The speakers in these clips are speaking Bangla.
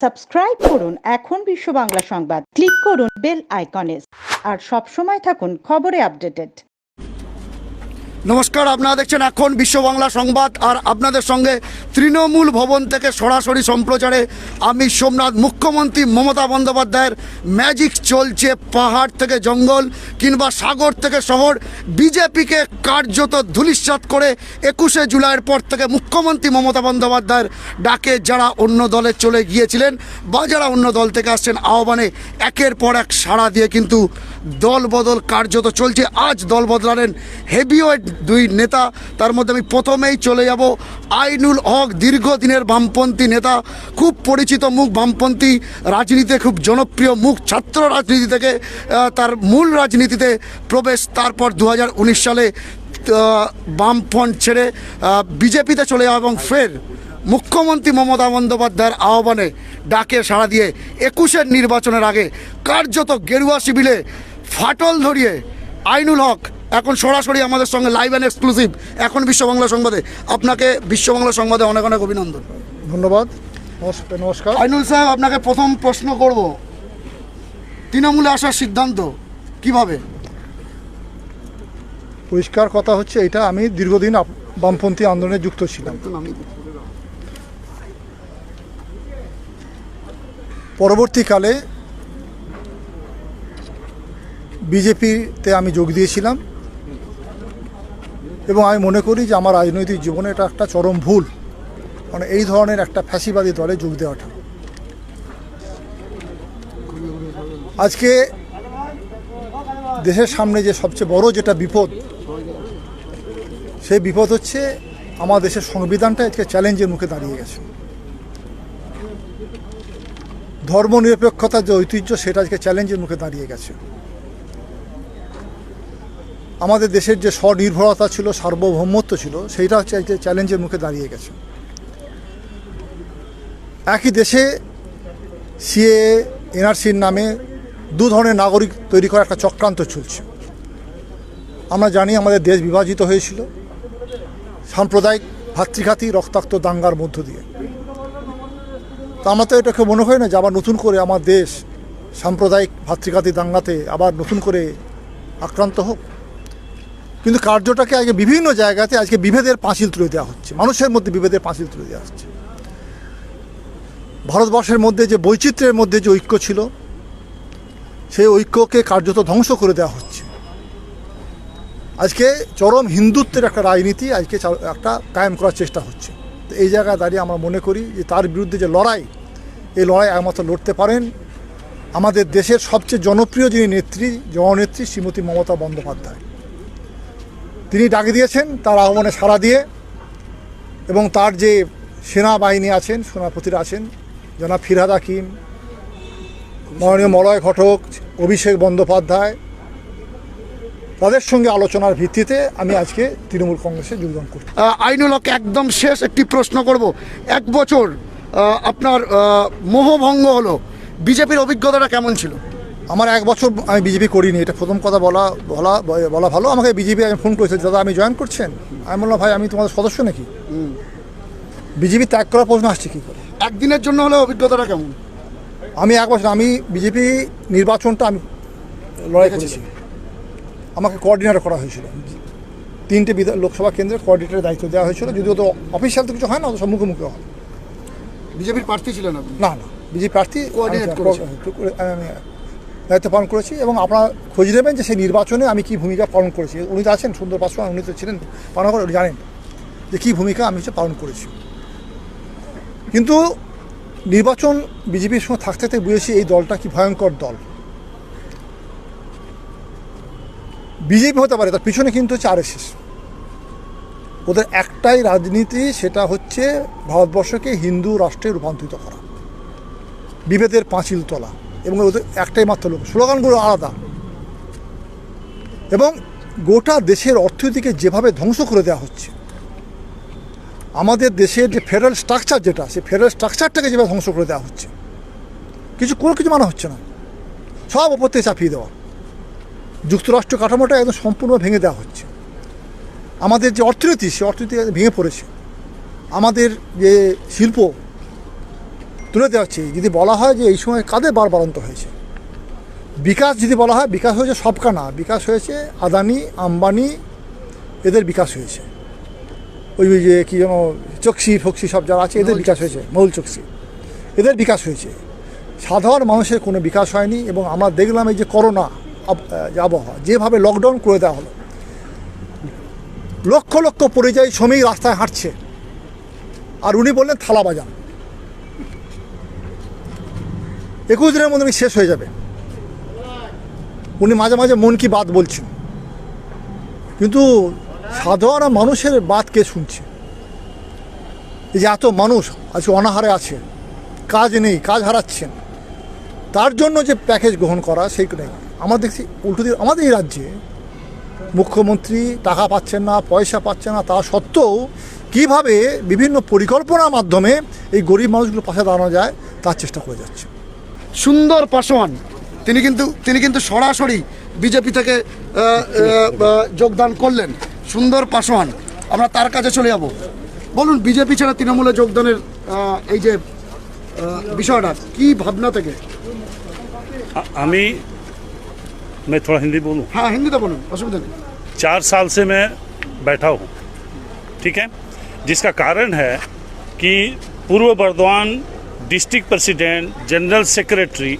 সাবস্ক্রাইব করুন এখন বিশ্ব বাংলা সংবাদ, ক্লিক করুন বেল আইকনে আর সব সময় থাকুন খবরে আপডেটেড। নমস্কার, আপনারা দেখছেন এখন বিশ্ব বাংলা সংবাদ আর আপনাদের সঙ্গে তৃণমূল ভবন থেকে সরাসরি সম্প্রচারে আমি সোমনাথ। মুখ্যমন্ত্রী মমতা বন্দ্যোপাধ্যায়ের ম্যাজিক চলছে। পাহাড় থেকে জঙ্গল কিংবা সাগর থেকে শহর, বিজেপিকে কার্যত ধূলিসাৎ করে 21শে জুলাইয়ের পর থেকে মুখ্যমন্ত্রী মমতা বন্দ্যোপাধ্যায়ের ডাকে যারা অন্য দলে চলে গিয়েছিলেন বা যারা অন্য দল থেকে আসছেন আহ্বানে একের পর এক সাড়া দিয়ে কিন্তু দল বদল কার্যত চলছে। আজ দল বদলালেন হেভিওয়েট দুই নেতা। তার মধ্যে আমি প্রথমেই চলে যাব আইনুল হক, দীর্ঘদিনের বামপন্থী নেতা, খুব পরিচিত মুখ, বামপন্থী রাজনীতিতে খুব জনপ্রিয় মুখ, ছাত্র রাজনীতি থেকে তার মূল রাজনীতিতে প্রবেশ, তারপর 2019 সালে বামফ্রন্ট ছেড়ে বিজেপিতে চলে যাওয়া এবং ফের মুখ্যমন্ত্রী মমতা বন্দ্যোপাধ্যায়ের আহ্বানে ডাকে সাড়া দিয়ে 21-এর নির্বাচনের আগে কার্যত গেরুয়া শিবিরে ফাটল ধরিয়ে আইনুল হক এখন সরাসরি আমাদের সঙ্গে লাইভ অ্যান্ড এক্সক্লুসিভ এখন বিশ্ব বাংলা সংবাদে। আপনাকে বিশ্ব বাংলা সংবাদে অনেক অনেক অভিনন্দন। ধন্যবাদ। নমস্কার আইনুল সাহেব, আপনাকে প্রথম প্রশ্ন করব, তৃণমূলে আসার সিদ্ধান্ত কিভাবে? পরিষ্কার কথা হচ্ছে, এটা আমি দীর্ঘদিন বামপন্থী আন্দোলনে যুক্ত ছিলাম। পরবর্তীকালে বিজেপিতে আমি যোগ দিয়েছিলাম এবং আমি মনে করি যে আমার রাজনৈতিক জীবনে এটা একটা চরম ভুল, মানে এই ধরনের একটা ফ্যাসিবাদী দলে যোগ দেওয়াটা। আজকে দেশের সামনে যে সবচেয়ে বড় যেটা বিপদ, সেই বিপদ হচ্ছে আমার দেশের সংবিধানটা আজকে চ্যালেঞ্জের মুখে দাঁড়িয়ে গেছে। ধর্মনিরপেক্ষতার যে ঐতিহ্য, সেটা আজকে চ্যালেঞ্জের মুখে দাঁড়িয়ে গেছে। আমাদের দেশের যে স্বনির্ভরতা ছিল, সার্বভৌমত্ব ছিল, সেইটা হচ্ছে আজকে চ্যালেঞ্জের মুখে দাঁড়িয়ে গেছে। একই দেশে সিএ, এনআরসির নামে দু ধরনের নাগরিক তৈরি করার একটা চক্রান্ত চলছে। আমরা জানি আমাদের দেশ বিভাজিত হয়েছিল সাম্প্রদায়িক ভাতৃঘাতী রক্তাক্ত দাঙ্গার মধ্য দিয়ে। তা আমরা তো এটাকে মনে হয় না যে আবার নতুন করে আমার দেশ সাম্প্রদায়িক ভাতৃঘাতী দাঙ্গাতে আবার নতুন করে আক্রান্ত হোক। কিন্তু কার্যটাকে আজকে বিভিন্ন জায়গাতে আজকে বিভেদের পাঁচিল তুলে দেওয়া হচ্ছে, মানুষের মধ্যে বিভেদের পাঁচিল তুলে দেওয়া হচ্ছে। ভারতবর্ষের মধ্যে যে বৈচিত্র্যের মধ্যে যে ঐক্য ছিল, সেই ঐক্যকে কার্যত ধ্বংস করে দেওয়া হচ্ছে। আজকে চরম হিন্দুত্বের একটা রাজনীতি আজকে একটা কায়েম করার চেষ্টা হচ্ছে। তো এই জায়গায় দাঁড়িয়ে আমরা মনে করি যে তার বিরুদ্ধে যে লড়াই, এই লড়াই একমাত্র লড়তে পারেন আমাদের দেশের সবচেয়ে জনপ্রিয় যিনি নেত্রী, জননেত্রী শ্রীমতী মমতা বন্দ্যোপাধ্যায়। তিনি ডাকে দিয়েছেন, তার আহ্বানে সাড়া দিয়ে, এবং তার যে সেনাবাহিনী আছেন, সেনাপতিরা আছেন, জনাব ফিরহাদ হাকিম, মাননীয় মলয় ঘটক, অভিষেক বন্দ্যোপাধ্যায়, তাদের সঙ্গে আলোচনার ভিত্তিতে আমি আজকে তৃণমূল কংগ্রেসে যোগদান করি। আইনুল হক, একদম শেষ একটি প্রশ্ন করব। 1 বছর আপনার মোহভঙ্গ হলো, বিজেপির অভিজ্ঞতাটা কেমন ছিল? আমার 1 বছর আমি বিজেপি করিনি, এটা প্রথম কথা বলা ভালো। আমাকে বিজেপি আমি ফোন করেছে, দাদা আমি জয়েন করছেন? আমি বললাম, ভাই আমি তোমাদের সদস্য নাকি? বিজেপি ত্যাগ করার প্রশ্ন আসছে কী করে? একদিনের জন্য হলে অভিজ্ঞতাটা কেমন? আমি 1 বছর, আমি বিজেপি নির্বাচনটা আমি লড়াই করেছি। আমাকে কোঅর্ডিনেটর করা হয়েছিল, 3টে লোকসভা কেন্দ্রের কোঅর্ডিনেটরের দায়িত্ব দেওয়া হয়েছিল। যদিও তো অফিসিয়াল তো কিছু হয় না, সব মুখোমুখি হয়। বিজেপির প্রার্থী ছিলেন আপনি? না, বিজেপি প্রার্থী কোঅর্ডিনেট আমি দায়িত্ব পালন করেছি। এবং আপনারা খোঁজ নেবেন যে সেই নির্বাচনে আমি কী ভূমিকা পালন করেছি। উনি তো আছেন, সুন্দর পাসওয়ান, উনি তো ছিলেন পালন করে, জানেন যে কী ভূমিকা আমি পালন করেছি। কিন্তু নির্বাচন বিজেপির সঙ্গে থাকতে থাকতে বুঝেছি এই দলটা কি ভয়ঙ্কর দল। বিজেপি হতে পারে, তার পিছনে কিন্তু হচ্ছে আরএসএস। ওদের একটাই রাজনীতি, সেটা হচ্ছে ভারতবর্ষকে হিন্দু রাষ্ট্রে রূপান্তরিত করা, বিভেদের পাঁচিল তোলা, এবং ওদের একটাই মাত্র লোক, স্লোগানগুলো আলাদা। এবং গোটা দেশের অর্থনীতিকে যেভাবে ধ্বংস করে দেওয়া হচ্ছে, আমাদের দেশের যে ফেডারেল স্ট্রাকচার, যেটা সেই ফেডারেল স্ট্রাকচারটাকে যেভাবে ধ্বংস করে দেওয়া হচ্ছে, কোনো কিছু মানা হচ্ছে না, সব ওপর থেকে চাপিয়ে দেওয়া। যুক্তরাষ্ট্র কাঠামোটা একদম সম্পূর্ণ ভেঙে দেওয়া হচ্ছে। আমাদের যে অর্থনীতি, সে অর্থনীতি ভেঙে পড়েছে। আমাদের যে শিল্প, তুলে দেওয়া হচ্ছে। যদি বলা হয় যে এই সময় কাদের বারবারন্ত হয়েছে, বিকাশ যদি বলা হয়, বিকাশ হয়েছে সবকা না, বিকাশ হয়েছে আদানি আম্বানি, এদের বিকাশ হয়েছে। ওই যে কী যেন চকসি ফক্সি সব যারা আছে এদের বিকাশ হয়েছে, মহুল চকসি, এদের বিকাশ হয়েছে। সাধারণ মানুষের কোনো বিকাশ হয়নি। এবং আমরা দেখলাম এই যে করোনা যে আবহাওয়া, যেভাবে লকডাউন করে দেওয়া হলো, লক্ষ লক্ষ পরিযায়ী শ্রমিক রাস্তায় হাঁটছে, আর উনি বললেন থালা বাজান, 21 দিনের মধ্যে শেষ হয়ে যাবে। উনি মাঝে মাঝে মন কি বাত বলছেন, কিন্তু সাধারণ মানুষের বাত কে শুনছে? এই যে এত মানুষ আজকে অনাহারে আছে, কাজ নেই, কাজ হারাচ্ছেন, তার জন্য যে প্যাকেজ গ্রহণ করা সেই নেই। আমরা দেখছি উল্টো দিকে আমাদের এই রাজ্যে মুখ্যমন্ত্রী টাকা পাচ্ছেন না, পয়সা পাচ্ছেন না, তা সত্ত্বেও কীভাবে বিভিন্ন পরিকল্পনার মাধ্যমে এই গরিব মানুষগুলো পাশে দাঁড়ানো যায় তার চেষ্টা করে যাচ্ছে। সুন্দর পাসওয়ান তিনি কিন্তু সরাসরি বিজেপি থেকে যোগদান করলেন। সুন্দর পাসওয়ান, আমরা তার কাছে চলে যাব। বলুন, বিজেপি ছাড়া তৃণমূলে যোগদানের এই যে বিষয়টা কি ভাবনা থেকে? मैं थोड़ा हिंदी बोलूं? हाँ, हिंदी तो बोलूँ, असुविधा नहीं। 4 साल से मैं बैठा हूं, ठीक है, जिसका कारण है कि पूर्व Burdwan district president, general secretary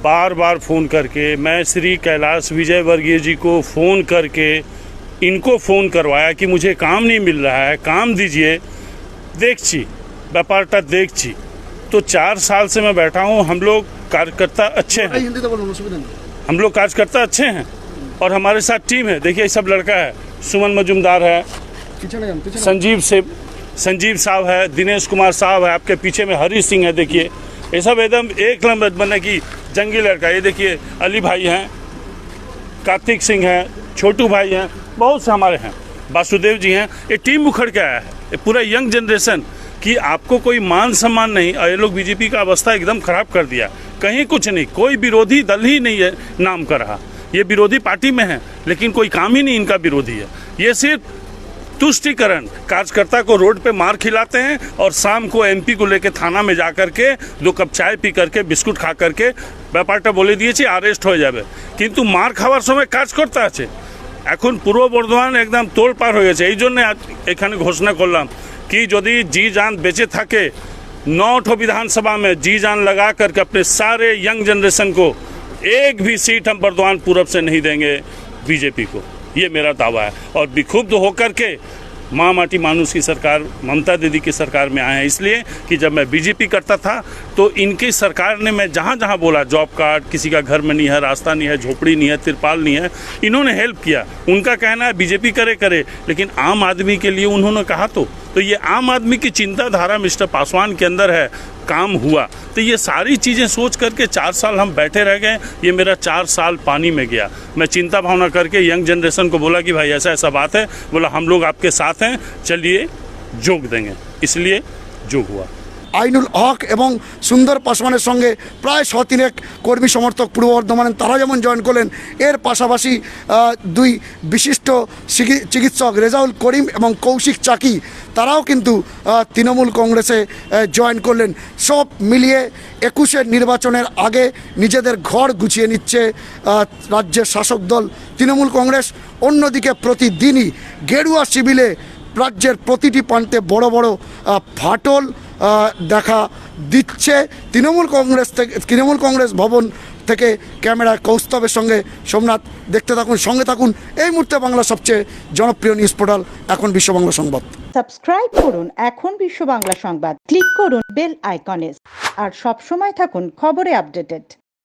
बार बार फ़ोन करके, मैं श्री कैलाश विजयवर्गीय जी को फ़ोन करके इनको फ़ोन करवाया कि मुझे काम नहीं मिल रहा है, काम दीजिए, देखची व्यापारटा देखची। तो 4 साल से मैं बैठा हूं। हम लोग कार्यकर्ता अच्छे हैं, हिंदी तो बोलूँ, असुविधा नहीं। हम लोग कार्यकर्ता अच्छे हैं और हमारे साथ टीम है। देखिए सब लड़का है, सुमन मजुमदार है, संजीव साहब है, दिनेश कुमार साहब है, आपके पीछे में हरी सिंह है। देखिए ये सब एकदम एक नंबर बने की जंगी लड़का। ये देखिए अली भाई हैं, कार्तिक सिंह हैं, छोटू भाई हैं, बहुत से हमारे हैं, वासुदेव जी हैं। ये टीम उखड़ के आया है, ये पूरा यंग जनरेशन कि आपको कोई मान सम्मान नहीं। और ये लोग बीजेपी का अवस्था एकदम खराब कर दिया। कहीं कुछ नहीं, कोई विरोधी दल ही नहीं है नाम का रहा। ये विरोधी पार्टी में है लेकिन कोई काम ही नहीं इनका विरोधी है। ये सिर्फ तुष्टिकरण, कार्यकर्ता को रोड पे मार खिलाते हैं और शाम को एमपी को लेके थाना में जा करके 2 कप चाय पी करके बिस्कुट खा करके ব্যাপারটা বলে দিয়েছি আরেস্ট হয়ে যাবে, কিন্তু মার খাওয়ার সময় কাজকর্তা আছে। এখন পূর্ব বর্ধমান একদম তোল পার হয়ে গেছে। এই জন্য এখানে ঘোষণা করলাম कि यदि जी जान बेचे थके 9 विधानसभा में जी जान लगा करके अपने सारे यंग जनरेशन को एक भी सीट हम बर्दवान पूरब से नहीं देंगे बीजेपी को, ये मेरा दावा है। और विक्षुब्ध होकर के माँ माटी मानुस की सरकार, ममता दीदी की सरकार में आए हैं, इसलिए कि जब मैं बीजेपी करता था तो इनकी सरकार ने, मैं जहाँ जहाँ बोला जॉब कार्ड, किसी का घर में नहीं है, रास्ता नहीं है, झोपड़ी नहीं है, तिरपाल नहीं है, इन्होंने हेल्प किया। उनका कहना है बीजेपी करे, लेकिन आम आदमी के लिए उन्होंने कहा तो ये आम आदमी की चिंताधारा मिस्टर पासवान के अंदर है, काम हुआ। तो ये सारी चीज़ें सोच करके 4 साल हम बैठे रह गए। ये मेरा 4 साल पानी में गया। मैं चिंता भावना करके यंग जनरेशन को बोला कि भाई ऐसा ऐसा बात है, बोला हम लोग आपके साथ हैं, चलिए जोग देंगे, इसलिए जोग हुआ। আইনুল হক এবং সুন্দর পাসওয়ানের সঙ্গে প্রায় 103 কর্মী সমর্থক পূর্ব বর্ধমানের তারা যেমন জয়েন করলেন, এর পাশাপাশি 2 বিশিষ্ট চিকিৎসক রেজাউল করিম এবং কৌশিক চাকি তারাও কিন্তু তৃণমূল কংগ্রেসে জয়েন করলেন। সব মিলিয়ে 21-এর নির্বাচনের আগে নিজেদের ঘর গুছিয়ে নিচ্ছে রাজ্যের শাসক দল তৃণমূল কংগ্রেস। অন্যদিকে প্রতিদিনই গেরুয়া শিবিরে রাজ্যের প্রতিটি প্রান্তে বড় বড় ফাটল দেখা দিচ্ছে। তৃণমূল কংগ্রেস ভবন থেকে ক্যামেরায় কৌস্তবের সঙ্গে সোমনাথ, দেখতে থাকুন, সঙ্গে থাকুন। এই মুহূর্তে বাংলার সবচেয়ে জনপ্রিয় নিউজ পোর্টাল এখন বিশ্ব বাংলা সংবাদ। সাবস্ক্রাইব করুন এখন বিশ্ব বাংলা সংবাদ, ক্লিক করুন বেল আইকনে আর সব সময় থাকুন খবরে আপডেটেড।